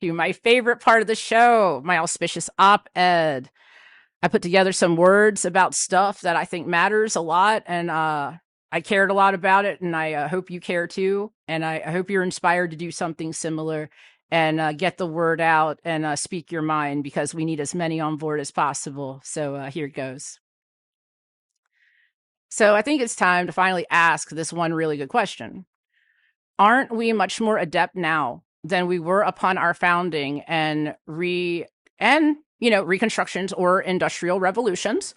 to my favorite part of the show, my auspicious op-ed. I put together some words about stuff that I think matters a lot, and I cared a lot about it, and I hope you care too. And I hope you're inspired to do something similar and get the word out and speak your mind because we need as many on board as possible. So here it goes. So I think it's time to finally ask this one really good question. Aren't we much more adept now than we were upon our founding and reconstructions or industrial revolutions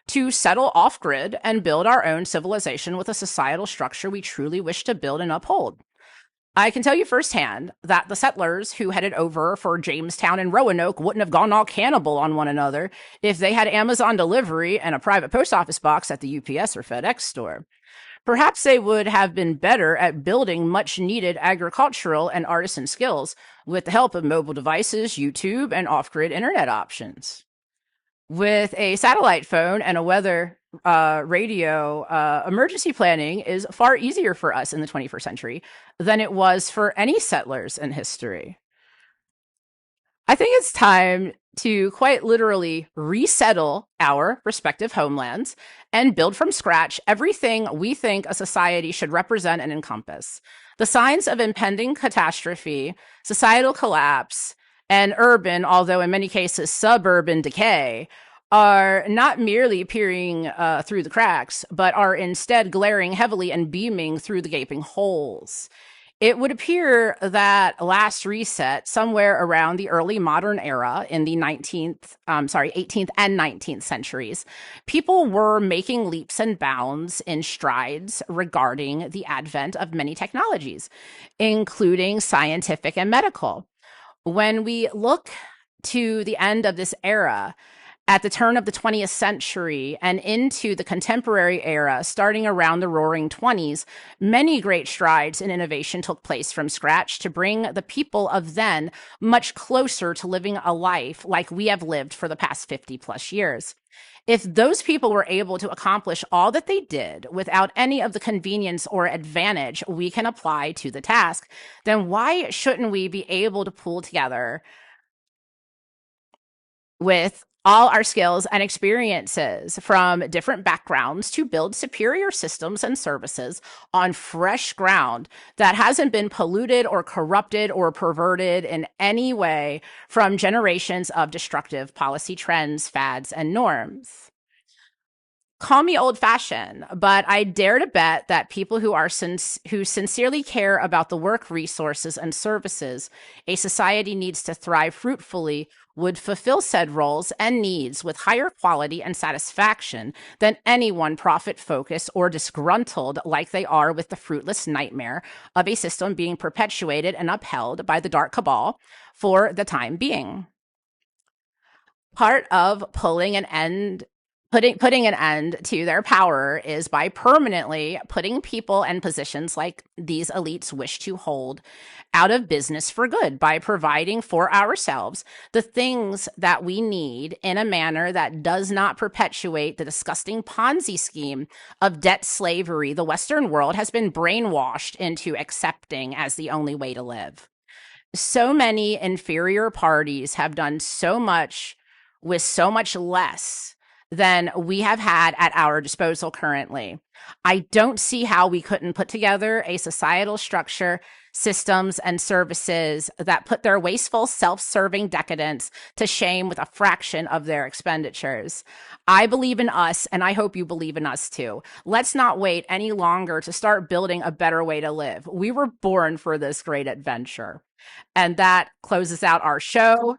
to settle off grid and build our own civilization with a societal structure we truly wish to build and uphold? I can tell you firsthand that the settlers who headed over for Jamestown and Roanoke wouldn't have gone all cannibal on one another if they had Amazon delivery and a private post office box at the UPS or FedEx store. Perhaps they would have been better at building much needed agricultural and artisan skills with the help of mobile devices, YouTube, and off grid internet options. With a satellite phone and a weather radio, emergency planning is far easier for us in the 21st century than it was for any settlers in history. I think it's time to quite literally resettle our respective homelands and build from scratch everything we think a society should represent and encompass. The signs of impending catastrophe, societal collapse, and urban, although in many cases suburban decay, are not merely peering through the cracks, but are instead glaring heavily and beaming through the gaping holes. It would appear that last reset, somewhere around the early modern era in the 18th and 19th centuries, people were making leaps and bounds in strides regarding the advent of many technologies, including scientific and medical. When we look to the end of this era, at the turn of the 20th century and into the contemporary era, starting around the roaring 20s, many great strides in innovation took place from scratch to bring the people of then much closer to living a life like we have lived for the past 50 plus years. If those people were able to accomplish all that they did without any of the convenience or advantage we can apply to the task, then why shouldn't we be able to pull together with all our skills and experiences from different backgrounds to build superior systems and services on fresh ground that hasn't been polluted or corrupted or perverted in any way from generations of destructive policy trends, fads, and norms? Call me old fashioned, but I dare to bet that people who sincerely care about the work resources and services a society needs to thrive fruitfully would fulfill said roles and needs with higher quality and satisfaction than anyone profit focused or disgruntled like they are with the fruitless nightmare of a system being perpetuated and upheld by the dark cabal for the time being. Part of putting an end to their power is by permanently putting people and positions like these elites wish to hold out of business for good by providing for ourselves the things that we need in a manner that does not perpetuate the disgusting Ponzi scheme of debt slavery the Western world has been brainwashed into accepting as the only way to live. So many inferior parties have done so much with so much less than we have had at our disposal currently. I don't see how we couldn't put together a societal structure, systems, and services that put their wasteful, self-serving decadence to shame with a fraction of their expenditures. I believe in us, and I hope you believe in us too. Let's not wait any longer to start building a better way to live. We were born for this great adventure. And that closes out our show.